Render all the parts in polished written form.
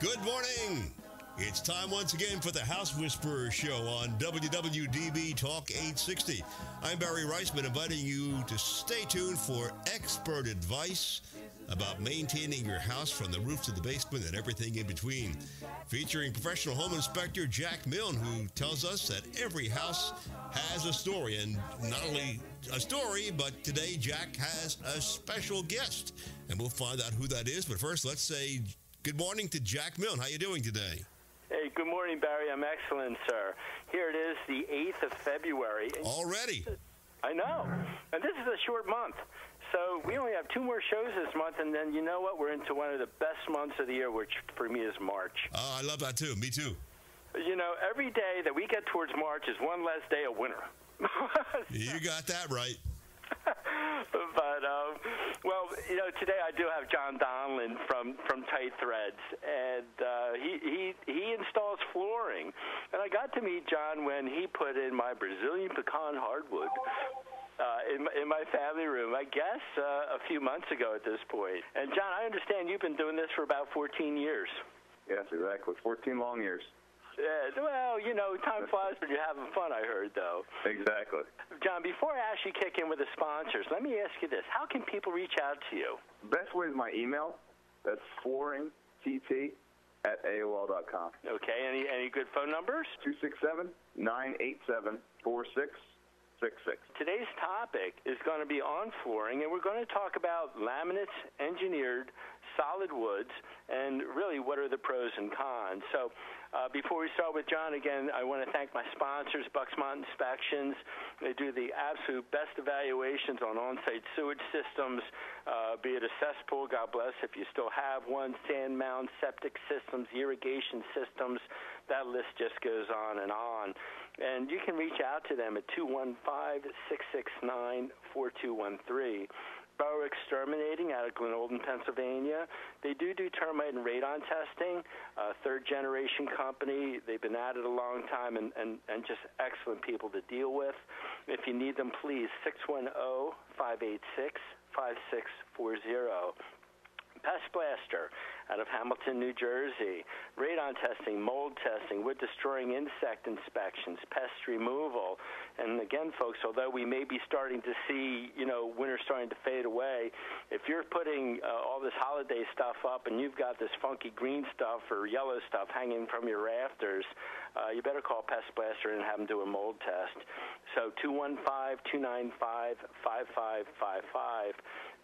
Good morning. It's time once again for the House Whisperer Show on WWDB Talk 860. I'm Barry Reisman, inviting you to stay tuned for expert advice about maintaining your house from the roof to the basement and everything in between. Featuring professional home inspector Jack Milne, who tells us that every house has a story. And not only a story, but today Jack has a special guest. And we'll find out who that is. But first, let's say good morning to Jack Milne. How are you doing today? Hey, good morning, Barry. I'm excellent, sir. Here it is, the 8th of February. Already? I know. And this is a short month. So we only have 2 more shows this month, and then you know what? We're into one of the best months of the year, which for me is March. I love that too. Me too. You know, every day that we get towards March is one less day of winter. You got that right. But, well, you know, today I do have John Donlon from Tight Threads, and he installs flooring. And I got to meet John when he put in my Brazilian pecan hardwood in my family room, I guess a few months ago at this point. And, John, I understand you've been doing this for about 14 years. Yes, exactly. 14 long years. Well, you know, time flies when you're having fun, I heard, though. Exactly. John, before I actually kick in with the sponsors, let me ask you this. How can people reach out to you? Best way is my email. That's flooringtt@aol.com. Okay. Any good phone numbers? 267-987-4666. Today's topic is going to be on flooring, and we're going to talk about laminates, engineered, solid woods, and really what are the pros and cons. So before we start with John, again, I want to thank my sponsors, Bucksmont Inspections. They do the absolute best evaluations on on-site sewage systems, be it a cesspool, God bless if you still have one, sand mound, septic systems, irrigation systems. That list just goes on. And you can reach out to them at 215-669-4213. Burrow Exterminating out of Glenolden, Pennsylvania. They do termite and radon testing, third-generation company. They've been at it a long time and just excellent people to deal with. If you need them, please, 610-586-5640. Pest Blaster out of Hamilton, New Jersey. Radon testing, mold testing, wood-destroying insect inspections, pest removal. And again, folks, although we may be starting to see, you know, winter starting to fade away, if you're putting all this holiday stuff up and you've got this funky green stuff or yellow stuff hanging from your rafters, you better call Pest Blaster and have them do a mold test. So 215-295-5555.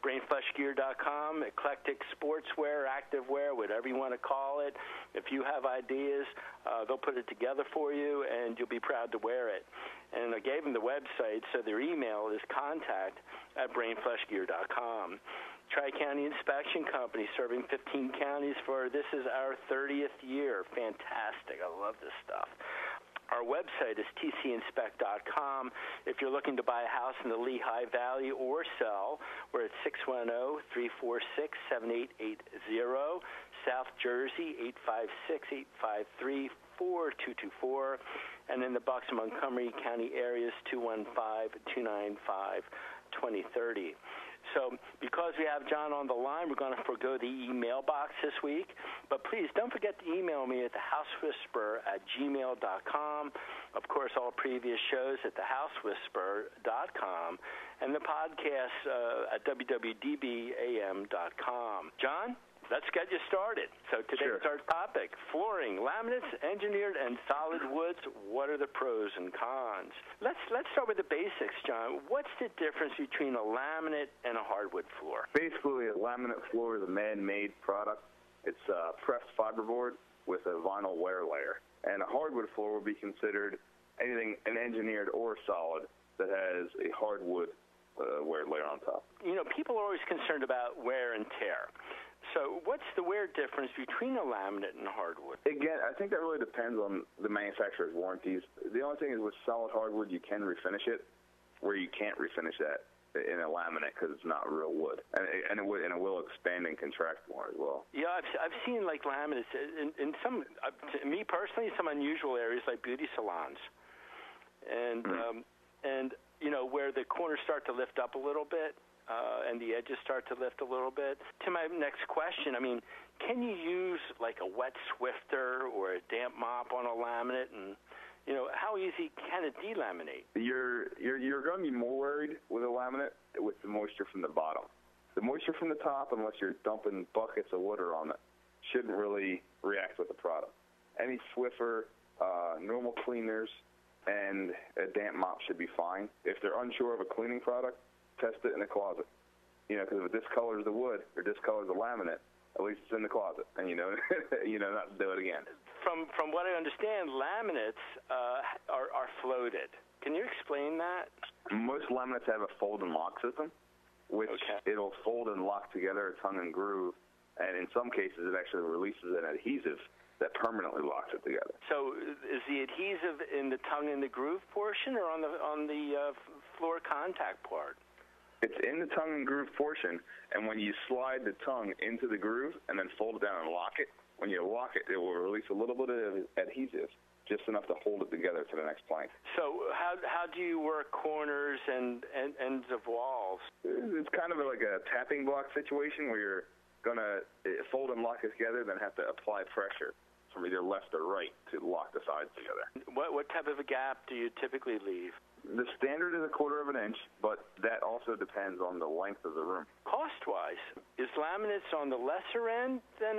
BrainFleshGear.com, eclectic sportswear, activewear, whatever you want to call it. If you have ideas, they'll put it together for you, and you'll be proud to wear it. And I gave them the website, so their email is contact@BrainFleshGear.com. Tri-County Inspection Company, serving 15 counties this is our 30th year. Fantastic. I love this stuff. Our website is tcinspect.com. If you're looking to buy a house in the Lehigh Valley or sell, we're at 610-346-7880. South Jersey, 856-853-4224. And in the Bucks and Montgomery County areas, 215-295-2030. So because we have John on the line, we're going to forego the email box this week. But please don't forget to email me at thehousewhisperer@gmail.com. Of course, all previous shows at thehousewhisperer.com. And the podcast at www.dbam.com. John? Let's get you started. So today's our topic, flooring, laminates, engineered, and solid woods. What are the pros and cons? Let's start with the basics, John. What's the difference between a laminate and a hardwood floor? Basically, a laminate floor is a man-made product. It's pressed fiberboard with a vinyl wear layer. And a hardwood floor will be considered anything an engineered or solid that has a hardwood wear layer on top. You know, people are always concerned about wear and tear. So what's the wear difference between a laminate and a hardwood? Again, I think that really depends on the manufacturer's warranties. The only thing is with solid hardwood, you can refinish it, where you can't refinish that in a laminate because it's not real wood, and it will expand and contract more as well. Yeah, I've seen like laminates in some, me personally, some unusual areas like beauty salons, and and you know where the corners start to lift up a little bit. and the edges start to lift a little bit. To my next question, I mean, can you use like a wet Swifter or a damp mop on a laminate, and how easy can it delaminate? You're going to be more worried with a laminate with the moisture from the bottom. The moisture from the top, unless you're dumping buckets of water on it, shouldn't really react with the product. Any Swiffer, normal cleaners, and a damp mop should be fine. If they're unsure of a cleaning product, test it in the closet. Because if it discolors the wood or discolors the laminate, at least it's in the closet, and not to do it again. From what I understand, laminates are floated. Can you explain that? Most laminates have a fold and lock system, which it'll fold and lock together a tongue and groove, and in some cases it actually releases an adhesive that permanently locks it together. So is the adhesive in the tongue and the groove portion, or on the floor contact part? It's in the tongue and groove portion, and when you slide the tongue into the groove and then fold it down and lock it, when you lock it, it will release a little bit of adhesive, just enough to hold it together to the next plank. So how do you work corners and ends of walls? It's kind of like a tapping block situation where you're going to fold and lock it together, then have to apply pressure from either left or right to lock the sides together. What type of a gap do you typically leave? The standard is 1/4 of an inch, but that also depends on the length of the room. Cost-wise, is laminates on the lesser end than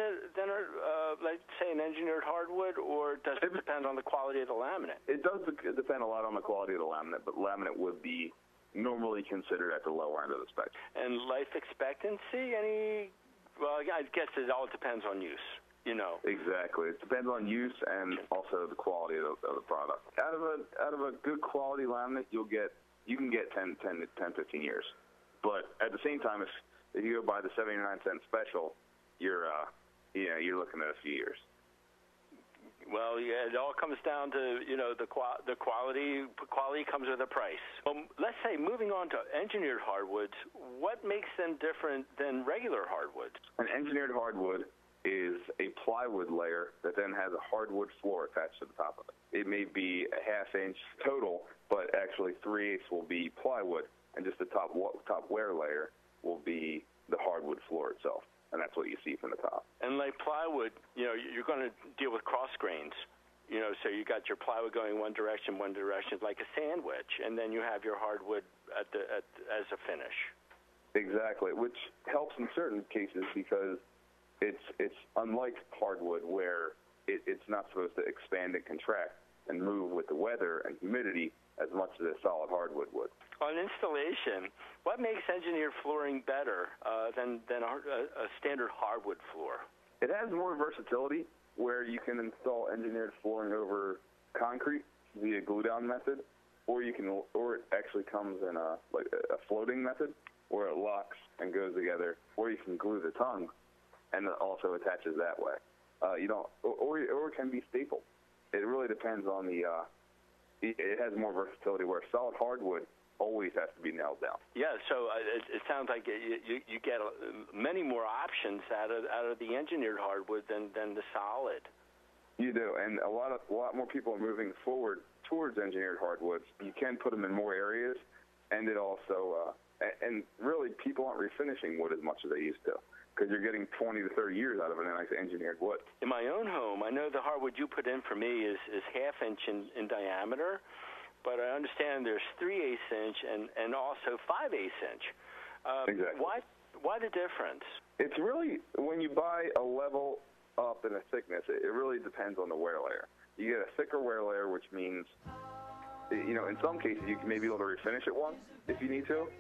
let's say, an engineered hardwood, or does it depend on the quality of the laminate? It does depend a lot on the quality of the laminate, but laminate would be normally considered at the lower end of the spectrum. And life expectancy, well, I guess it all depends on use. Exactly. It depends on use and also the quality of the product. Out of a good quality laminate, you can get 10 to 15 years. But at the same time, if you go buy the 79-cent special, you're looking at a few years. Well, yeah, it all comes down to the quality. Quality comes with a price. Let's say, moving on to engineered hardwoods, what makes them different than regular hardwoods? An engineered hardwood is a plywood layer that then has a hardwood floor attached to the top of it. It may be a 1/2 inch total, but actually 3/8 will be plywood, and just the top wear layer will be the hardwood floor itself, and that's what you see from the top. And like plywood, you're going to deal with cross grains. So you got your plywood going one direction, like a sandwich, and then you have your hardwood as a finish. Exactly, which helps in certain cases because it's unlike hardwood where it's not supposed to expand and contract and move with the weather and humidity as much as a solid hardwood would. On installation, what makes engineered flooring better than a standard hardwood floor? It has more versatility where you can install engineered flooring over concrete via glue-down method, or it actually comes in a floating method where it locks and goes together, or you can glue the tongue and it also attaches that way. Or it can be stapled. It really depends on it has more versatility where solid hardwood always has to be nailed down. Yeah, so it sounds like you get many more options out of the engineered hardwood than the solid. You do, and a lot more people are moving forward towards engineered hardwoods. You can put them in more areas, and it also and really people aren't refinishing wood as much as they used to, because you're getting 20 to 30 years out of a nice engineered wood. In my own home, I know the hardwood you put in for me is 1/2 inch in diameter, but I understand there's 3/8 inch and also 5/8 inch. Exactly. Why the difference? It's really, when you buy a level up in a thickness, it really depends on the wear layer. You get a thicker wear layer, which means, in some cases you may be able to refinish it once if you need to,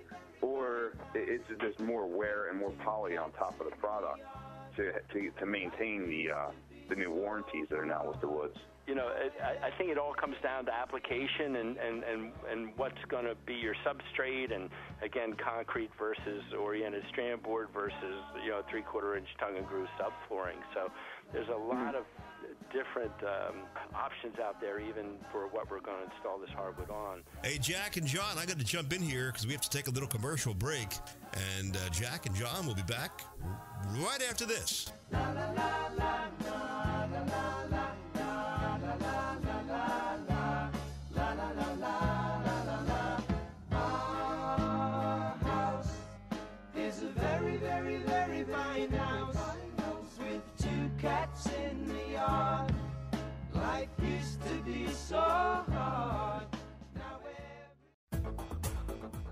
or it's just more wear and more poly on top of the product to maintain the new warranties that are now with the woods. I think it all comes down to application and what's going to be your substrate, and again, concrete versus oriented strand board versus 3/4 inch tongue and groove subflooring. So there's a lot of different options out there, even for what we're going to install this hardwood on. Hey, Jack and John, I got to jump in here because we have to take a little commercial break, and Jack and John will be back right after this.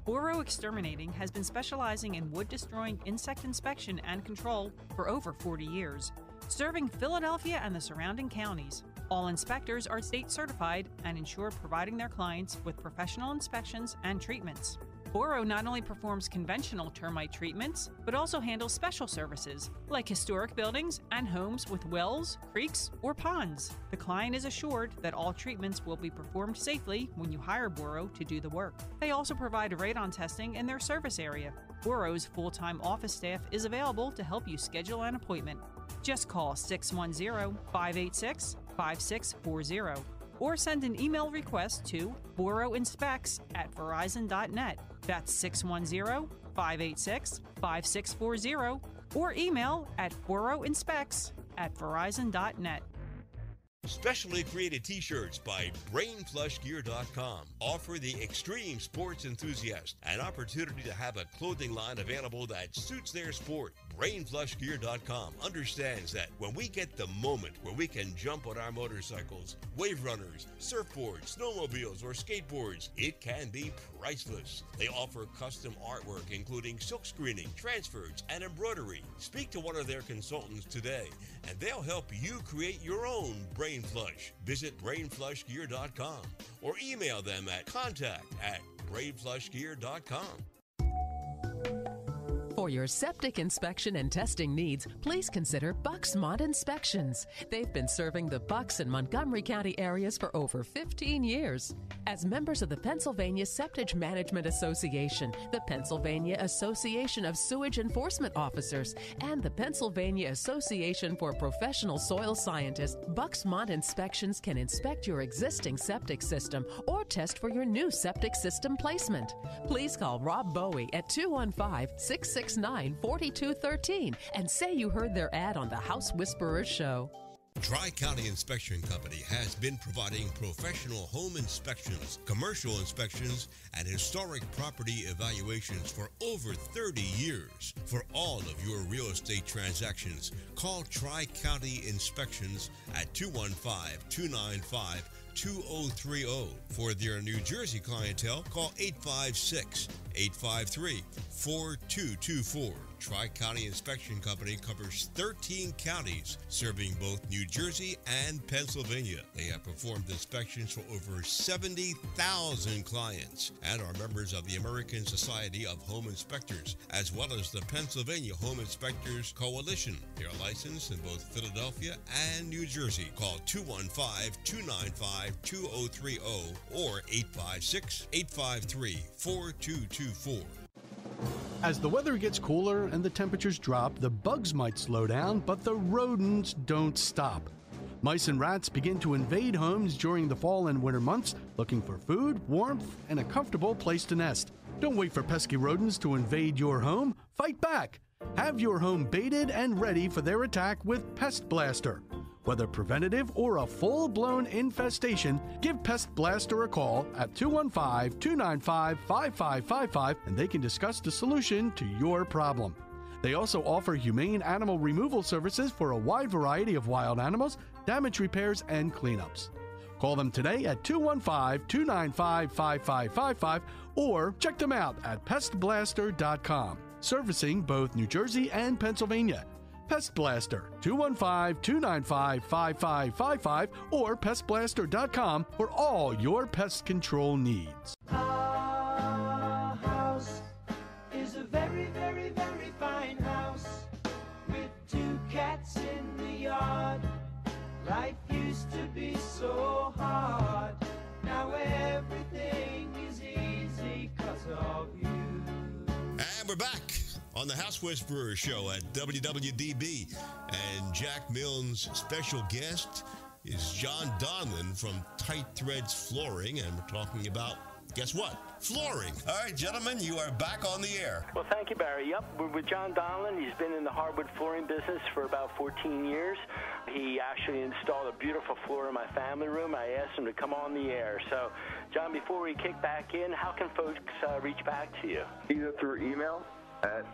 Boro Exterminating has been specializing in wood-destroying insect inspection and control for over 40 years, serving Philadelphia and the surrounding counties. All inspectors are state certified and ensure providing their clients with professional inspections and treatments. Boro not only performs conventional termite treatments, but also handles special services like historic buildings and homes with wells, creeks, or ponds. The client is assured that all treatments will be performed safely when you hire Boro to do the work. They also provide radon testing in their service area. Boro's full-time office staff is available to help you schedule an appointment. Just call 610-586-5640 or send an email request to boroinspects@verizon.net. That's 610-586-5640 or email at boroinspects@verizon.net. Specially created t-shirts by BrainFlushGear.com offer the extreme sports enthusiast an opportunity to have a clothing line available that suits their sport. BrainFlushGear.com understands that when we get the moment where we can jump on our motorcycles, wave runners, surfboards, snowmobiles, or skateboards, it can be priceless. They offer custom artwork including silk screening, transfers, and embroidery. Speak to one of their consultants today and they'll help you create your own Brain Flush. Visit BrainFlushGear.com or email them at contact@BrainFlushGear.com. For your septic inspection and testing needs, please consider Bucksmont Inspections. They've been serving the Bucks and Montgomery County areas for over 15 years. As members of the Pennsylvania Septic Management Association, the Pennsylvania Association of Sewage Enforcement Officers, and the Pennsylvania Association for Professional Soil Scientists, Bucksmont Inspections can inspect your existing septic system or test for your new septic system placement. Please call Rob Bowie at 215-669-4213 and say you heard their ad on the House Whisperers show. Tri-County Inspection Company has been providing professional home inspections, commercial inspections, and historic property evaluations for over 30 years. For all of your real estate transactions, call Tri-County Inspections at 215-295-2030. For their New Jersey clientele, call 856-853-4224. Tri-County Inspection Company covers 13 counties, serving both New Jersey and Pennsylvania. They have performed inspections for over 70,000 clients and are members of the American Society of Home Inspectors, as well as the Pennsylvania Home Inspectors Coalition. They are licensed in both Philadelphia and New Jersey. Call 215-295-2030 or 856-853-4224. As the weather gets cooler and the temperatures drop, the bugs might slow down, but the rodents don't stop. Mice and rats begin to invade homes during the fall and winter months, looking for food, warmth, and a comfortable place to nest. Don't wait for pesky rodents to invade your home. Fight back. Have your home baited and ready for their attack with Pest Blaster. Whether preventative or a full-blown infestation, give Pest Blaster a call at 215-295-5555 and they can discuss the solution to your problem. They also offer humane animal removal services for a wide variety of wild animals, damage repairs, and cleanups. Call them today at 215-295-5555 or check them out at pestblaster.com, servicing both New Jersey and Pennsylvania. Pest Blaster, 215-295-5555 or pestblaster.com for all your pest control needs. Our house is a very, very, very fine house with 2 cats in the yard. Life used to be so hard. Now everything is easy 'cause of you. And we're back on the House Whisperer Show at WWDB. And Jack Milne's special guest is John Donlon from Tight Threads Flooring. And we're talking about, guess what? Flooring. All right, gentlemen, you are back on the air. Well, thank you, Barry. Yep, we're with John Donlon. He's been in the hardwood flooring business for about 14 years. He actually installed a beautiful floor in my family room. I asked him to come on the air. So, John, before we kick back in, how can folks reach back to you? Either through email at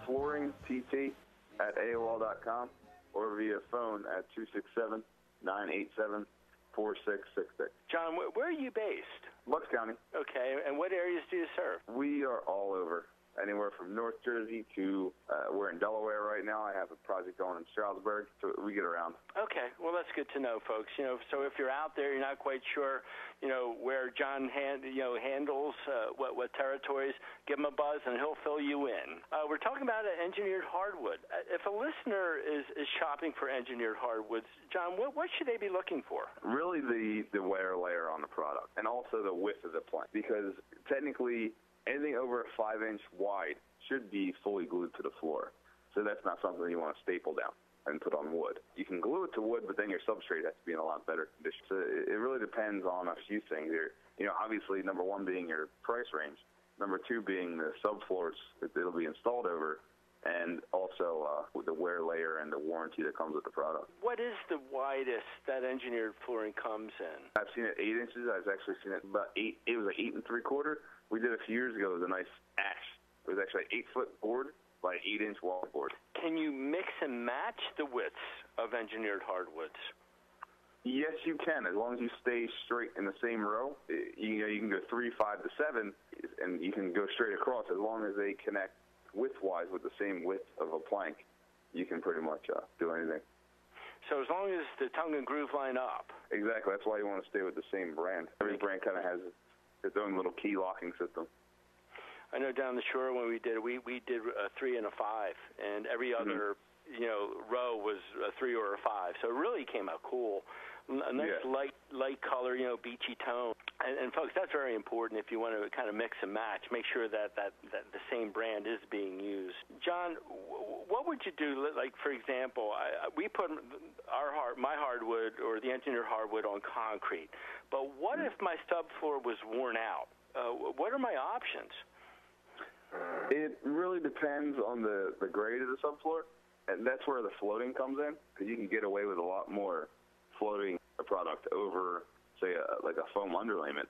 flooringtt@aol.com or via phone at 267-987-4666. John, where are you based? Bucks County. Okay, and what areas do you serve? We are all over. Anywhere from North Jersey to, we're in Delaware right now. I have a project going in Stroudsburg, so we get around. Okay, well, that's good to know, folks. So if you're out there, you're not quite sure, where John handles what territories, give him a buzz and he'll fill you in. We're talking about engineered hardwood. If a listener is shopping for engineered hardwoods, John, what should they be looking for? Really the wear layer on the product, and also the width of the plank, because technically anything over a 5-inch wide should be fully glued to the floor. So that's not something you want to staple down and put on wood. You can glue it to wood, but then your substrate has to be in a lot better condition. So it really depends on a few things here. Obviously, number one being your price range. Number two being the subfloors that it'll be installed over, and also with the wear layer and the warranty that comes with the product. What is the widest that engineered flooring comes in? I've seen it 8 inches. I've actually seen it about 8. It was 8 3/4. We did a few years ago. It was a nice ash. It was actually an 8-foot board by an 8-inch wall board. Can you mix and match the widths of engineered hardwoods? Yes, you can, as long as you stay straight in the same row. You can go 3, 5 to 7, and you can go straight across. As long as they connect width-wise with the same width of a plank, you can pretty much do anything. So as long as the tongue and groove line up. Exactly. That's why you want to stay with the same brand. Every brand kind of has its own little key locking system. I know down the shore when we did a 3 and a 5, and every other row was a 3 or a 5. So it really came out cool. A nice light color, beachy tone. And folks, that's very important if you want to kind of mix and match. Make sure that the same brand is being used. John, what would you do? Like, for example, we put my hardwood or the engineered hardwood on concrete. But what if my subfloor was worn out? What are my options? It really depends on the grade of the subfloor, and that's where the floating comes in, because you can get away with a lot more floating a product over, say, like a foam underlayment,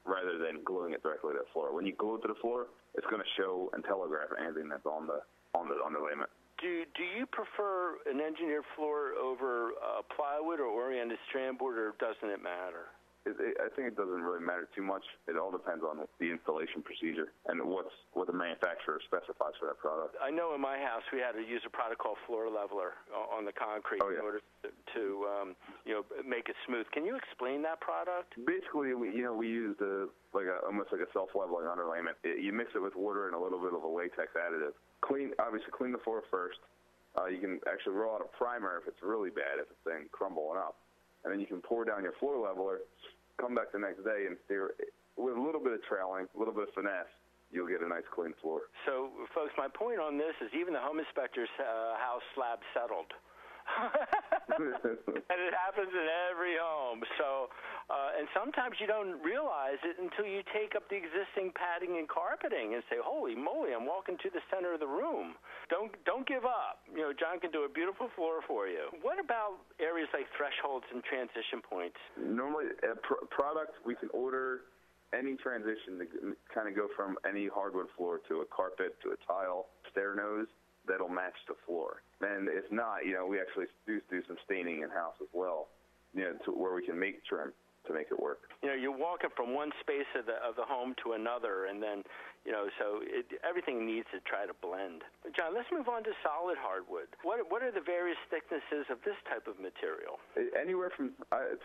rather than gluing it directly to the floor. When you glue it to the floor, it's going to show and telegraph anything that's on the underlayment. Do you prefer an engineered floor over plywood or oriented strand board, or doesn't it matter? I think it doesn't really matter too much. It all depends on the installation procedure and what the manufacturer specifies for that product. I know in my house we had to use a product called Floor Leveler on the concrete in order to make it smooth. Can you explain that product? Basically, we use almost like a self-leveling underlayment. You mix it with water and a little bit of a latex additive. Obviously clean the floor first. You can actually roll out a primer if it's really bad, if it's then crumbling up. And then you can pour down your floor leveler, come back the next day, and with a little bit of trailing, a little bit of finesse, you'll get a nice clean floor. So, folks, my point on this is even the home inspector's house slab settled. And it happens in every home. So, and sometimes you don't realize it until you take up the existing padding and carpeting and say, "Holy moly, I'm walking to the center of the room." Don't give up. John can do a beautiful floor for you. What about areas like thresholds and transition points? Normally, a product we can order any transition to kind of go from any hardwood floor to a carpet to a tile, stair nose that'll match the floor. And if not, we actually do some staining in-house as well, to where we can make trim to make it work. You're walking from one space of the home to another, and then, so everything needs to try to blend. John, let's move on to solid hardwood. What are the various thicknesses of this type of material? Anywhere from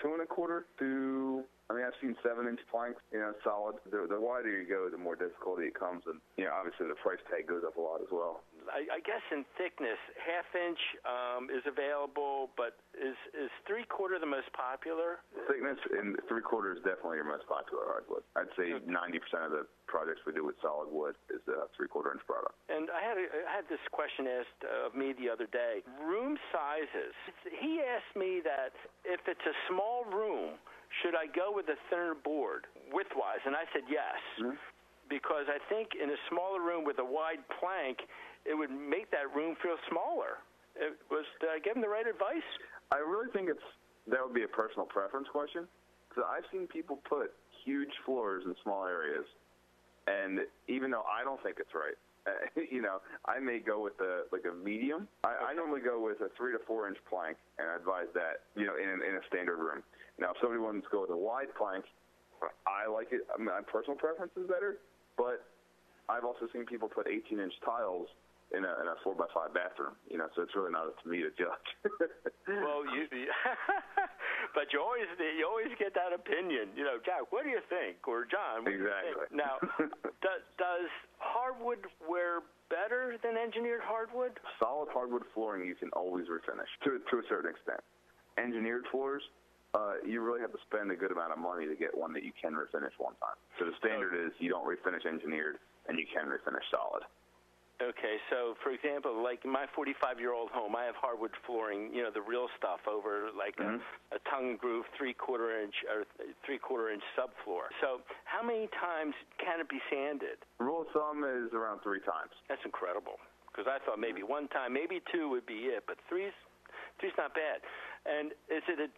2 1/4 to, I've seen 7-inch planks, solid. The wider you go, the more difficulty it comes, and, obviously the price tag goes up a lot as well. I guess in thickness, 1/2 inch is available, but is 3/4 the most popular? Thickness in 3/4 is definitely your most popular hardwood. I'd say 90% of the projects we do with solid wood is a 3/4 inch product. And I had this question asked of me the other day. Room sizes. He asked me that if it's a small room, should I go with a thinner board widthwise? And I said yes, because I think in a smaller room with a wide plank, it would make that room feel smaller. Did I give him the right advice? I really think that would be a personal preference question. So I've seen people put huge floors in small areas, and even though I don't think it's right, I may go with a medium. I normally go with a 3 to 4 inch plank, and I advise that in a standard room. Now, if somebody wants to go with a wide plank, I like it. I mean, my personal preference is better, but I've also seen people put 18-inch tiles in a 4x5 bathroom, so it's really not up to me to judge. Well, but you always get that opinion. Jack, what do you think? Or John, what exactly. do you think? Now, does hardwood wear better than engineered hardwood? Solid hardwood flooring you can always refinish to a certain extent. Engineered floors, you really have to spend a good amount of money to get one that you can refinish one time. So the standard is you don't refinish engineered, and you can refinish solid. Okay, so for example, like in my 45-year-old home, I have hardwood flooring, the real stuff over like a tongue and groove 3/4 inch or 3/4 inch subfloor. So how many times can it be sanded? Rule of thumb is around 3 times. That's incredible, because I thought maybe 1 time, maybe 2 would be it, but three's not bad. And is it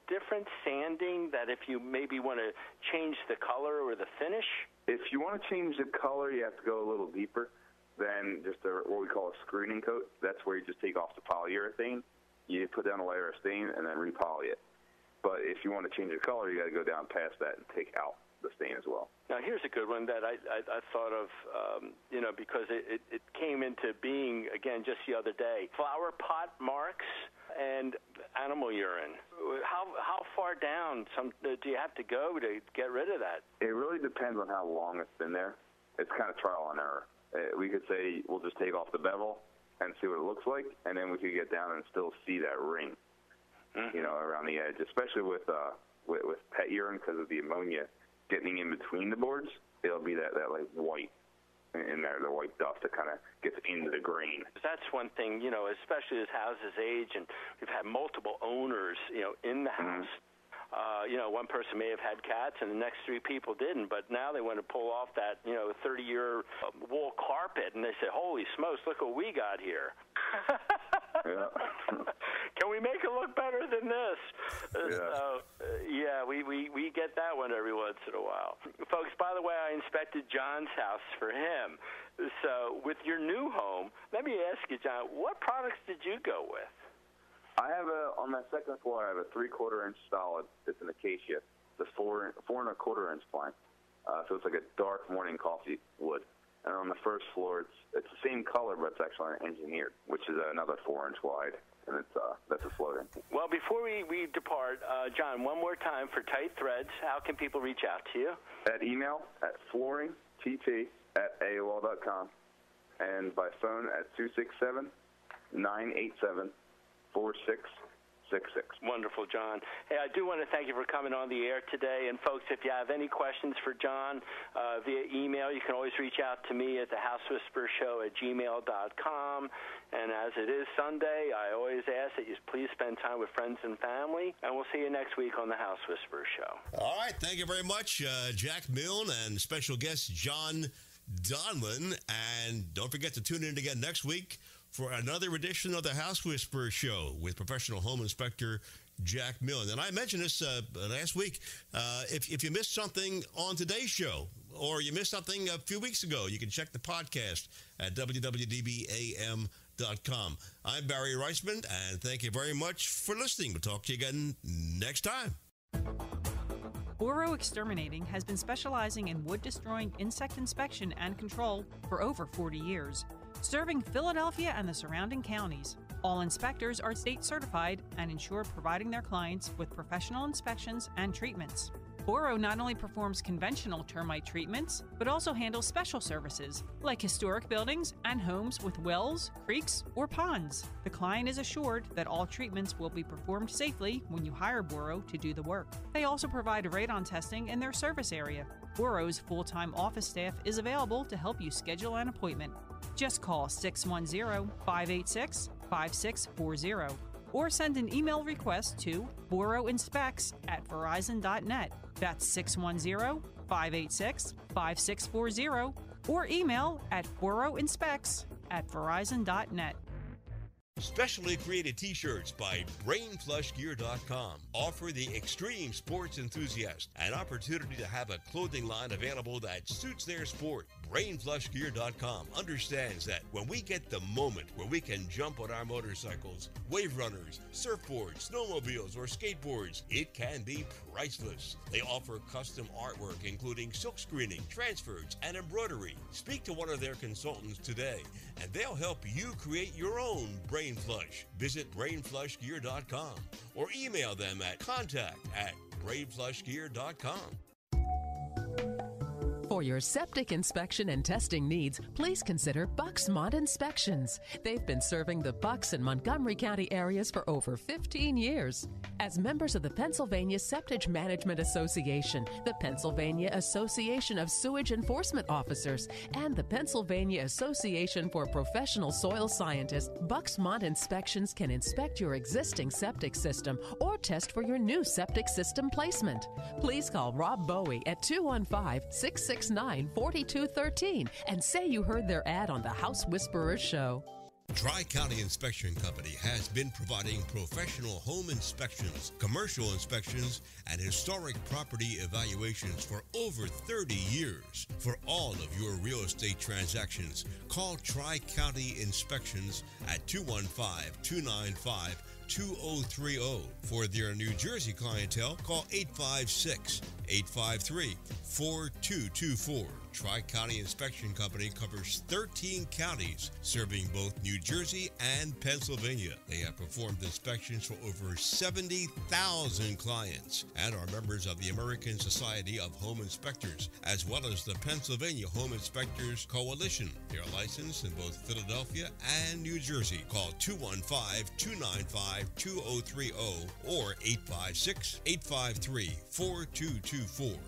different sanding that if you maybe want to change the color or the finish? If you want to change the color, you have to go a little deeper than just what we call a screening coat. That's where you just take off the polyurethane, you put down a layer of stain, and then repoly it. But if you want to change the color, you got to go down past that and take out the stain as well. Now, here's a good one that I thought of, because it came into being, again, just the other day. Flower pot marks and animal urine. How far down do you have to go to get rid of that? It really depends on how long it's been there. It's kind of trial and error. We could say we'll just take off the bevel and see what it looks like, and then we could get down and still see that ring, around the edge, especially with pet urine because of the ammonia getting in between the boards. It'll be that like white in there, the white dust that kind of gets into the grain. That's one thing, especially as houses age, and we've had multiple owners, in the house. One person may have had cats and the next 3 people didn't, but now they want to pull off that, 30-year wool carpet, and they say, holy smokes, look what we got here. Yeah. Can we make it look better than this? Yeah. We get that one every once in a while. Folks, by the way, I inspected John's house for him. So with your new home, let me ask you, John, what products did you go with? I have on that second floor, I have a 3/4 inch solid. It's an acacia. It's a 4 1/4 inch plank. So it's like a dark morning coffee wood. And on the first floor, it's the same color, but it's actually engineered, which is another 4 inch wide. And that's a floating. Well, before we depart, John, one more time for Tight Threads, how can people reach out to you? At email at flooringtt@aol.com, and by phone at 267-987-4666. Wonderful, John. Hey, I do want to thank you for coming on the air today. And, folks, if you have any questions for John via email, you can always reach out to me at thehousewhisperershow@gmail.com. And as it is Sunday, I always ask that you please spend time with friends and family. And we'll see you next week on the House Whisperer Show. All right. Thank you very much, Jack Milne, and special guest John Donlon. And don't forget to tune in again next week for another edition of the House Whisperer Show with professional home inspector Jack Milne. And I mentioned this last week. If you missed something on today's show or you missed something a few weeks ago, you can check the podcast at www.dbam.com. I'm Barry Reisman, and thank you very much for listening. We'll talk to you again next time. Boro Exterminating has been specializing in wood-destroying insect inspection and control for over 40 years. Serving Philadelphia and the surrounding counties. All inspectors are state certified and ensure providing their clients with professional inspections and treatments. Boro not only performs conventional termite treatments, but also handles special services like historic buildings and homes with wells, creeks, or ponds. The client is assured that all treatments will be performed safely when you hire Boro to do the work. They also provide radon testing in their service area. Boro's full-time office staff is available to help you schedule an appointment. Just call 610-586-5640 or send an email request to boroinspects@verizon.net. That's 610-586-5640 or email at boroinspects@verizon.net. Specially created t-shirts by BrainFlushGear.com offer the extreme sports enthusiast an opportunity to have a clothing line available that suits their sport. BrainFlushGear.com understands that when we get the moment where we can jump on our motorcycles, wave runners, surfboards, snowmobiles, or skateboards, it can be priceless. They offer custom artwork including silk screening, transfers, and embroidery. Speak to one of their consultants today, and they'll help you create your own Brain Flush. Visit BrainFlushGear.com or email them at contact@BrainFlushGear.com. For your septic inspection and testing needs, please consider Bucksmont Inspections. They've been serving the Bucks and Montgomery County areas for over 15 years. As members of the Pennsylvania Septic Management Association, the Pennsylvania Association of Sewage Enforcement Officers, and the Pennsylvania Association for Professional Soil Scientists, Bucksmont Inspections can inspect your existing septic system or test for your new septic system placement. Please call Rob Bowie at 215-669-4213 and say you heard their ad on the House Whisperer Show. Tri-County Inspection Company has been providing professional home inspections, commercial inspections, and historic property evaluations for over 30 years. For all of your real estate transactions, call Tri-County Inspections at 215-295-2030. For their New Jersey clientele, call 856-853-4224. Tri-County Inspection Company covers 13 counties, serving both New Jersey and Pennsylvania. They have performed inspections for over 70,000 clients and are members of the American Society of Home Inspectors, as well as the Pennsylvania Home Inspectors Coalition. They are licensed in both Philadelphia and New Jersey. Call 215-295-2030 or 856-853-4224.